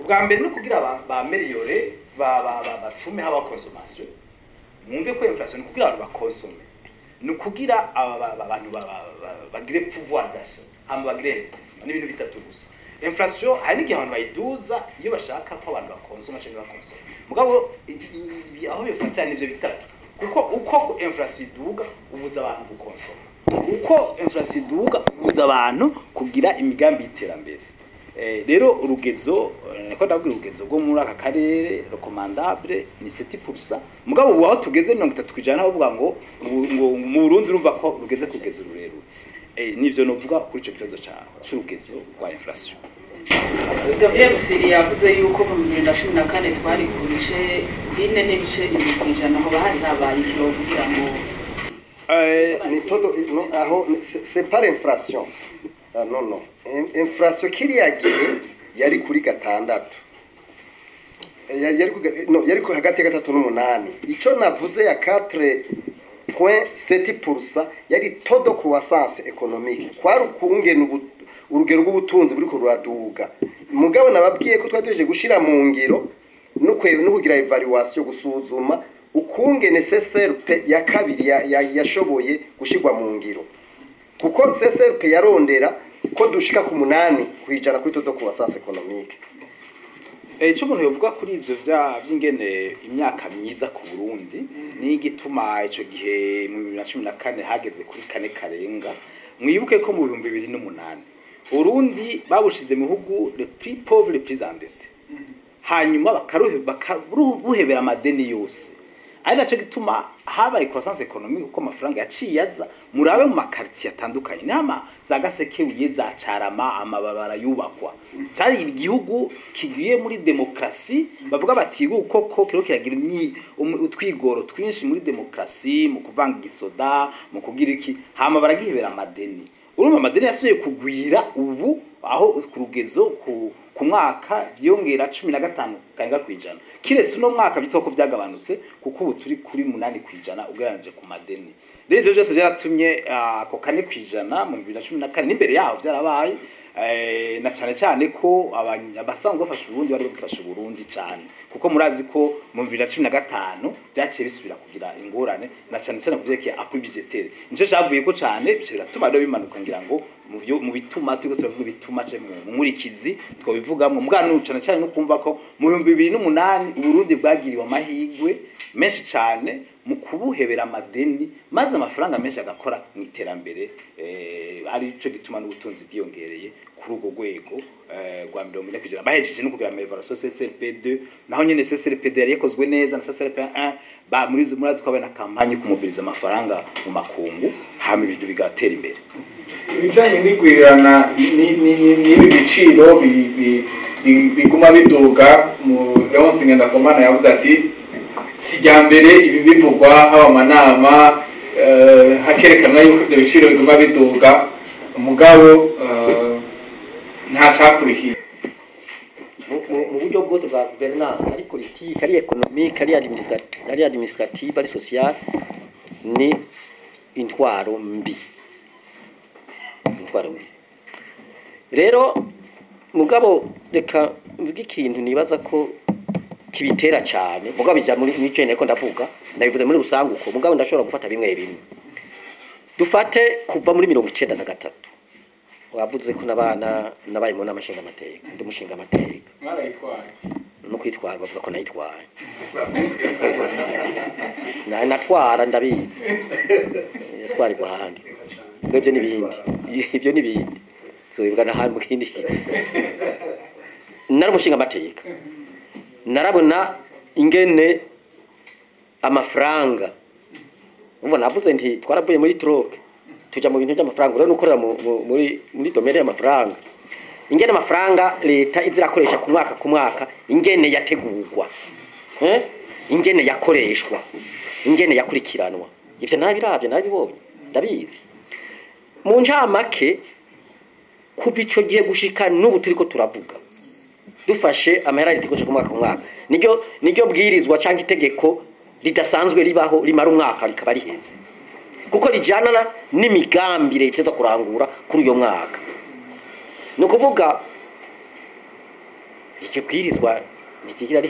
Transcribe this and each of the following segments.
ubwa mbere no kugira ba meliore batume haba consommation mwumve ko inflation kugira abantu bakonsome no kugira abantu bagire pouvoir d'achat hamba bagire investissement n'ibintu bitatu gusa inflation hari n'igihe abantu bayiduza iyo bashaka ko abantu bakonsoma cyangwa bakonsoma mugabo aho bifatira n'ibyo bitatu kuko uko inflation iduga ubuza abantu gukonsoma uko inflation iduga ubuza abantu kugira imigambi y'iterambere rero urugezo niko ndabwira urugezo rwo muri aka karere recommandable ni 7% mugabo ubu aho tugeze 30% avuga ngo mu Burundi urumva ko rugeze kugeza ururero nivyo novuga kuri ico kibazo cy'urugezo rwa inflation. Gabriel Siri yavuze yuko mu 2014 twari kurishe 4.7% aho bahari habaye ikiro kugira ngo ni todo no aho c'est pas inflation non inflation kiriya gihe yari kuri 6 yari ko hagati ya 3 n'8 ico navuze ya 4.7% yari todo croissance économique kwari ukungena urugero rw'ubutunzi buri ko ruraduga mugabo nababwiye ko twateje gushira mu ngiro no kugira evaluation gusuzuma ukungene CSRP ya kabiri yashoboye gushirwa mu ngiro kuko CSRP yarondera ko dushika ku 8 kwijana kuri todo croissance économique. Ico umuntu yovuga kuri ivyo vy'ingene imyaka myiza ku Burundi ni igituma ico gihe mu 2014 hageze kuri 4 karenga mwibuke ko mu 2008 Burundi babushize mu bihugu le plus pauvre le plus endetté hanyuma bakaruhebera amadeni yose ari naco gituma habaye croissance économique uko amafaranga yaciye aza murabe mu makartier atandukanye nama za Gasekebuye za Carama amababara yubakwa cyari igihugu kigiye muri demokrasi bavuga bati koko kiro kiragira utwigoro twinshi muri demokrasi mu kuvanga igisoda mu kugira iki hama baragihebera amadeni urumva amadeni yasuye kugwira ubu aho ku rugezo ku mwaka byongera 15 kanga kwijana kiretse no mwaka bitoko byagabanutse kuko ubu turi kuri 8 kwijana ugeranije ku madeni rero byose byaratumye ako 4 kwijana mu 2014 n'imbere yaho byarabaye na cyane ko abasanzwe bafasha Burundi bari bafasha Burundi cyane kuko murazi ko mu 2015 byaciye bisubira kugira ingorane na cyane kuvyeke akubijetaire nico cyavuye ko cyane biratuma rero bimanuka ngira ngo mu bituma turiko turavuga bituma je mu nkurikizi twobivugamwe mugano cyane no kumva ko mu 2008 Burundi bwagiriwe amahigwe menshi cyane mu kubuhebera amadeni maze amafaranga menshi agakora mu iterambere ari cyo gituma n'ubutunzi bwiyongereye kuri ugo gwego rwa 40% bahejeje no kugira evaluation CSRP2 naho nyene CSRP2 yari yakozwe neza na CSRP1 ba murazi ko abana kampanye kumubiriza amafaranga mu makungu hama ibintu bigatera imbere ibijanye n'igwirana n'ibi biciro biguma biduga mu Leonce Ngendakumana yavuze ati sijyambere ibi bivugwa haba amanama hakerekana yuko ibyo biciro biguma biduga umugabo nta cakurikiye mu buryo bwose bwa guverinance ari politique ari économique ari administrative ari social ni intwaro mbi rero mugabo reka mvuga ikintu nibaza ko kibitera cyane mugabo bijya muri cene ko ndavuga ndabivuze muri rusanguko mugabo ndashobora gufata bimwe dufate kuva muri 1993 wavuze ko nabana nabaye mu namashinga amateka ndi mushinga amateka mwarayitwaye no kwitwara bavuga ko nayitwaye natwara ndabizi yatwara igwahandi ibyo n'ibindi zobivuga na hantu kindi naramushinga amateka narabona ingene amafaranga ubona navuze nti twarabuye muri troke tuja mu bintu by'amafaranga rero nukorera muri domaine y'amafaranga ingene amafaranga leta izirakoresha ku mwaka ingene yategurwa ingene yakoreshwa ingene yakurikiranwa ivyo nabiravye nabibonye ndabizi mu ncamake kuva ico gihe gushika n'ubu turiko turavuga dufashe amahera y'itikoje ku mwaka niryo bwirizwa cyangwa itegeko ridasanzwe ribaho rimara umwaka rikaba riheze kuko rijana n'imigambi leta zo kurangura kuri uyo mwaka no kuvuga icyo bwirizwa ntikigira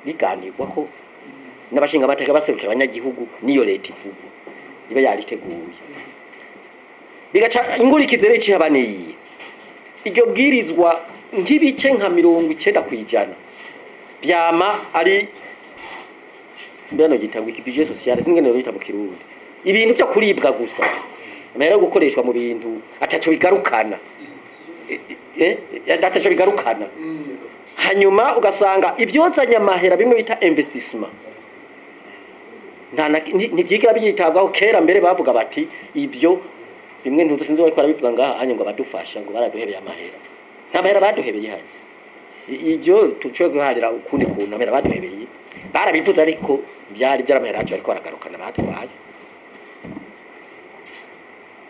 riganirwa ko n'abashinga amateka baserukira abanyagihugu niyo leta ivuga iba yariteguye bigaca ingurikize rero ikihabaniye iryo bwirizwa nk'ibice nka 90% byama ari mbeno gitangwa ikibije social singene leta mu Kirundi ibintu byo kuribwa gusa amahera gukoreshwa mu bintu ataco bigarukana ataco bigarukana hanyuma ugasanga ibyozanya amahera bimwe bita investissement ntivyigira byitabwaho kera mbere bavuga bati ibyo bimwe ntuzo sinzi wako arabivuga ngaha hanye ngo badufasha ngo baraduhebeye amahera nta mahera baduhebeye haje ibyo tucwe guharira ukundi kuntu amahera baduhebeye barabivuze ariko byari byaramahera cyo ariko aragarukana batwaye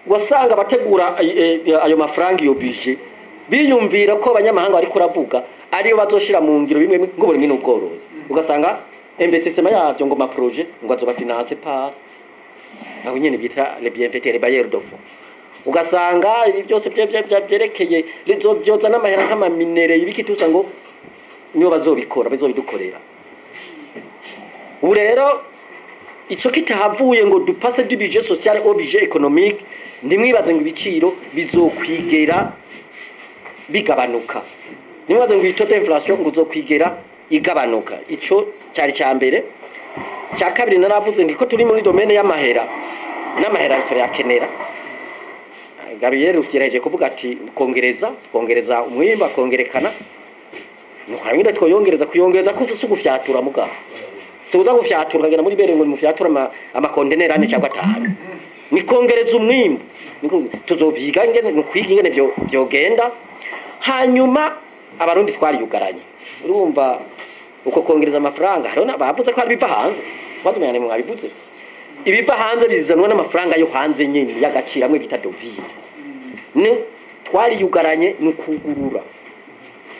wasanga bategura ayo mafaranga yo budget biyumvira ko abanyamahanga bari kuravuga ariyo bazoshira mu ngiro bimwe ngo buri mino ubworozi ugasanga investissement yavyo ngo ma projet ngo azoba finance par aho nyene bita les bienfaiteurs les bailleurs de fonds ugasanga ibi byose byerekeye byoza n'amahera nk'ama minere ibikitusa ngo niyo bazobikora bazobidukorera ubu rero ico kitahavuye ngo dupasse du budget social au budget économique ndimwibaze ngo ibiciro bizokwigera bigabanuka nimwaze ngo itote inflation ngo uzokwigera igabanuka ico cyari cya mbere cya kabiri naravuze ndiko turi muri domaine y'amahera n'amahera turayakenera Gabriel ufyereje kuvuga ati kongereza umwimba kongerekana nuko arangije twoyongereza kuyongereza kufyatura mugabo tuza gufyatura kagena muri bere ngo mufyatura ama container ane cyangwa 5 ni kongereza umwimba niko tuzovyiga ingene no kwiga ingene byogenda hanyuma abarundi twari yugaranye urumva uko kongereza amafaranga harona bavuze ko ari biva hanze badumenyane mu abivuze ibiva hanze bizanwa n'amafaranga yo hanze nyine y'agaciro amwe bita devise ne twari yugaranye n'ukugurura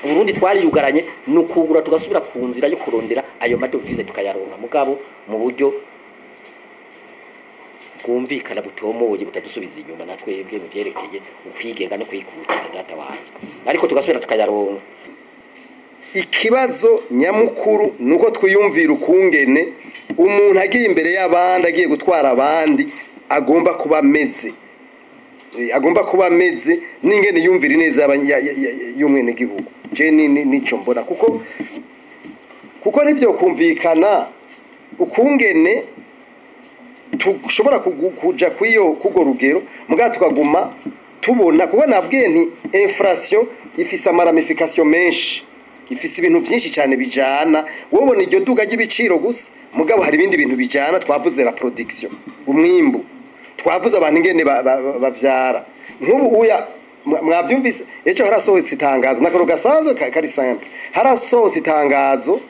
Burundi twari yugaranye n'ukugura tugasubira ku nzira yo kurondera ayo madovise tukayaronka mugabo mu buryo kumvikana butomoye butadusubiza inyuma natwebwe mu byerekeye ukwigenga no kwikukira data wanje ariko tugasubira tukayaronka ikibazo nyamukuru nuko twiyumvira ukungene umuntu agiye imbere y'abandi agiye gutwara abandi agomba kuba ameze n'ingene yumvira neza y'umwene gihugu je nico mbona kuko nivyo kumvikana ukungene tushobora kuja kugo rugero muga tukaguma tubona kuko nabwiye nti inflation ifise amaramification menshi ifise ibintu byinshi cyane bijana wobona iryo duga ry'ibiciro gusa mugabo hari ibindi bintu bijana twavuze la production umwimbu twavuze abantu ingene bavyara nk'ubu uya mwavyumvise ejo harasohotse itangazo nakaro gasanzwe kari simple harasohotse itangazo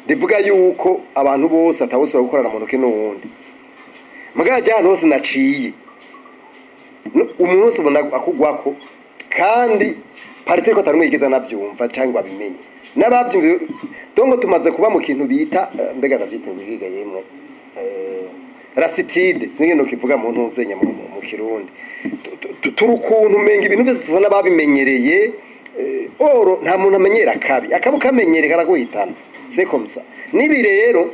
ndivuga yuko abantu bose atawose gukorana mu ntoke n'uwundi mugabo jana hose naciye umuntu wese ubona akugwako kandi parite ko tarimwe igeza navyumva cyangwa bimenye nabavyumve dongo tumaze kuba mu kintu bita mbega navyita ngiga yemwe rasitide singe no kivuga mu ntuzenya mu Kirundi turukuntu menga ibintu byose tuzana babimenyereye oro nta muntu amenyera akabu kamenyereka araguhitana c'est comme ça nibi rero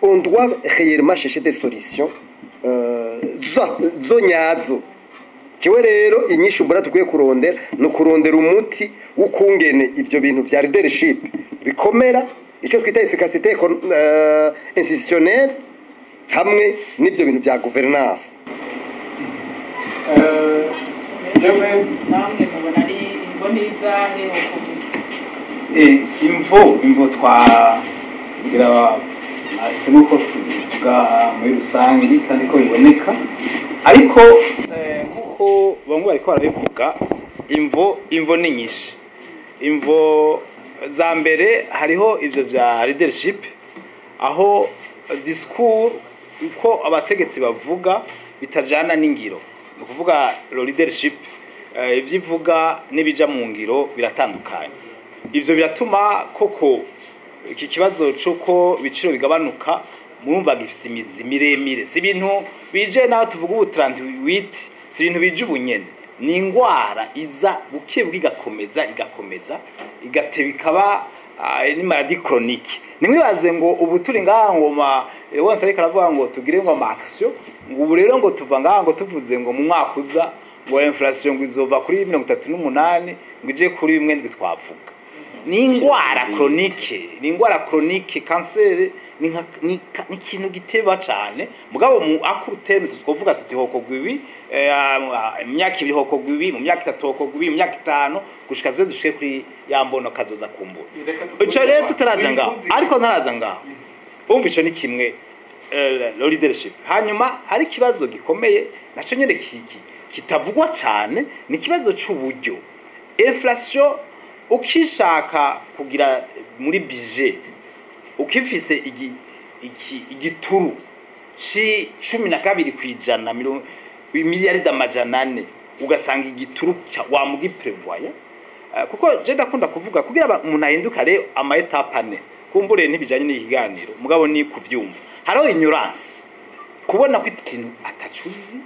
on doit réellement chercher des solutions zonyazo Jewe rero inyishu mbona tukwiye kurondera no kurondera umuti ukungene ivyo bintu vya leadership bikomera ico twita efficacité institutionnelle hamwe n'ivyo bintu vya governance jewe namwe mubona ari imboniza imvo twagira simuko tuzivuga muri rusangi kandi ko biboneka ariko nkuko bamwe bariko barabivuga imvo ni nyinshi imvo za mbere hariho ivyo vya leadership aho discours uko abategetsi bavuga bitajana n'ingiro no kuvuga leadership ivyivuga n'ibija mu ngiro biratandukanye ivyo biratuma koko iki kibazo cyuko biciro bigabanuka murumva gifise imizi miremire si ibintu bije naho tuvuga ubu 38 si ibintu bije ubunyene ni ingwara iza buke bwigakomeza igateba ikaba ni maladie chronique nimwibaze ngo ubu turi ngaha ngoma wose ariko aravuga ngo tugire ngo action ngo ubu rero ngo tuva ngaha ngo tuvuze ngo mu mwaka uza ngo inflation ngo izova kuri 38 ngo ije kuri bimwe ndwi twavuga ni ingwara chronique cancer ni kintu giteba cyane mugabo mu akurutene twovuga tuti hokogwa ibi imyaka ibiri hokogwa ibi mu myaka 3 hokogwa ibi mu myaka 5 gushika zo dushike kuri yambono kazoza kumbura ico rero tutaraja ngaho ariko ntaraza ngaho umva ico ni kimwe leadership hanyuma hari kibazo gikomeye naco nyene kitavugwa cyane ni kibazo cy'uburyo inflation ukishaka kugira muri budget ukifise igituru ci 12 kwijana miliyari amajana 4 ugasanga igituru wa mugi prevoya kuko je ndakunda kuvuga kugira umuntu ahinduka rero ama etape ane kumbure ntibijanye n'ikiganiro mugabo ni kuvyumva hariho ignorance kubona ko ikintu atacuzi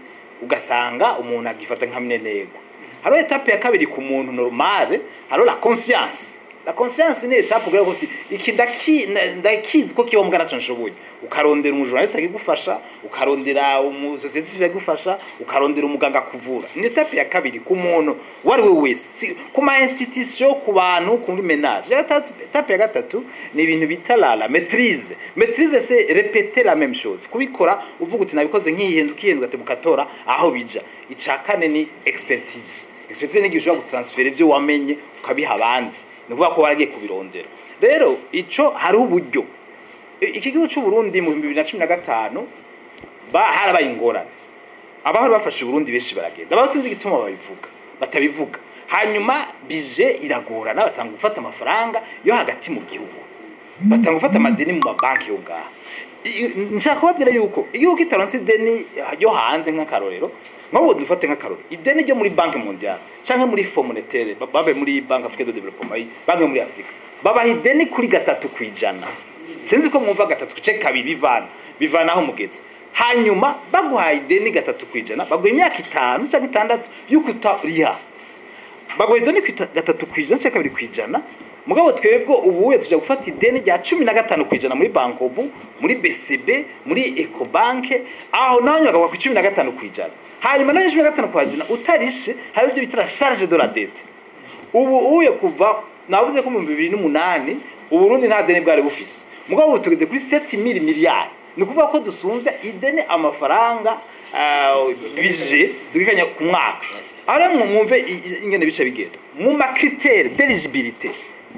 ugasanga umuntu agifata nka mnenego hariho etape ya kabiri ku muntu normale hariho la conscience ni etape kugira ngo iki ndakizi ko kiba mugana nshoboye ukarondera umujournaliste akigufasha ukarondera umusociete civile akigufasha ukarondera umuganga kuvura ni etape ya kabiri ku muntu wari we wese ku ma institution ku bantu kuri ménage etape ya gatatu ni ibintu bita la maîtrise c'est répéter la même chose kubikora uvuga uti nabikoze nk'ihenduka tebukatora aho bija icakane ni expertise ni gishobora gutransfera ivyo wamenye ukabiha abandi nuvuga ko waragiye kubirondera rero ico hari uburyo iki gihugu cy'u Burundi mu 2015 harabaye ingorane abahora bafashe Burundi benshi baragenda basinze igituma batabivuga hanyuma bije iragorana batanga gufata amafaranga yo hagati mu gihugu batanga gufata amadeni mu mabanki yo ngaha nshaka kubabwira yuko igihugu kitaronse ideni yo hanze nk'akarorero nk'ubu dufate nk'akarorero ideni ryo muri banki mondiale canke muri Fonds monétaire babe muri Banque Africaine de Développement banki muri Afrika babaha ideni kuri 3%. Sinzi ko mwumva 3 kabiri bivana aho mugeze hanyuma baguhaye ideni 3%, baguha imyaka 5 cyangwa 6 yukuta riha baguha ideni 3% cyangwa 2%. Mugabo twebwe ubuwe tujya gufata ideni rya 15% muri Bankobu muri BCB muri Ecobank aho nanyo bagawa ku 15%. Hanyuma nanyo 15% utarishe hari ibyo bitara charge de la dette. Ubu uye kuva navuze ko mu 2008 Uburundi nta deni bwari bufise. Mugabo tugeze kuri 7000 miliyari. Ni kuvuga ko dusumvya ideni amafaranga bije dukanya ku mwaka. Aramwe mwumve ingene bice bigenda. Mu ma critère d'éligibilité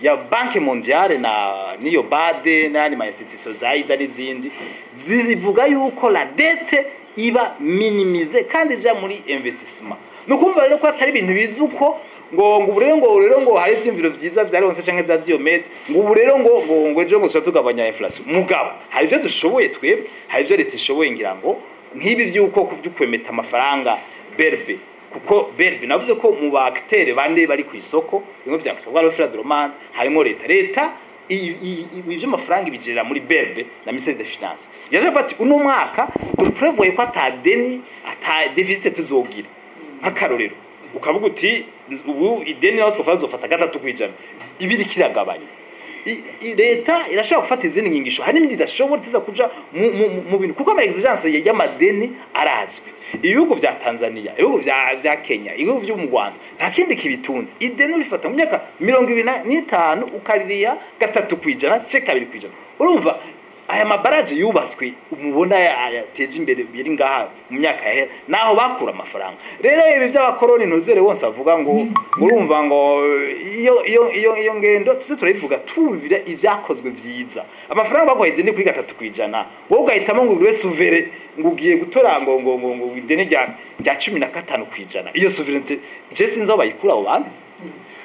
ya Banque Mondiale na niyo BAD nani ma institution zaida n'izindi zivuga yuko la dette iba minimize kandi ja muri investissement. Nukumva rero ko atari ibintu bizuko ngo rero ngo hari ivyimviro vyiza vyaronse canke za Diomede ngo rero ngo ejo ngo tugabanya inflation mugabo hari ibyo dushoboye twebwe hari ibyo leta ishoboye ngira ngo nk'ibi vyuko kuvyukwemeta amafaranga berbe kuko berbe navuze ko mu baktere bande bari ku isoko bimwe byakutwa l'offre de demande harimo leta ivyo amafaranga bijera muri berbe na ministère des finances yaje bati uno mwaka duprevoye ko atadeni ata deficit tuzogira akarorero ukavuga uti ubu ideni naho twafaza zofata 3%, ibiri kiragabanya leta irashaka gufata izindi ngingisho hari n'ibindi dashobora tiza kuja mu bintu kuko ama exigence y'amadeni arazwe ibihugu vya Tanzania ibihugu vya Kenya ibihugu vyo mu Rwanda nta kindi kibitunze ideni bifata mu myaka 25 ukaririya 3% ceka 2%. Urumva aya mabaraje yubatswe umubona yateje imbere biri ngaha mu myaka yahera naho bakura amafaranga rero ibi by'abakoroni ntuzere wonse avuga ngo urumva ngo iyo ngendo tuze turabivuga tumvira ivyakozwe vyiza amafaranga bagoye ideni kuri 3%, wowe ugahitamo ngo ugire souverain ngo ugiye gutora ngo ideni rya 15%. Iyo souverainty je sinzi aho bayikura abo bantu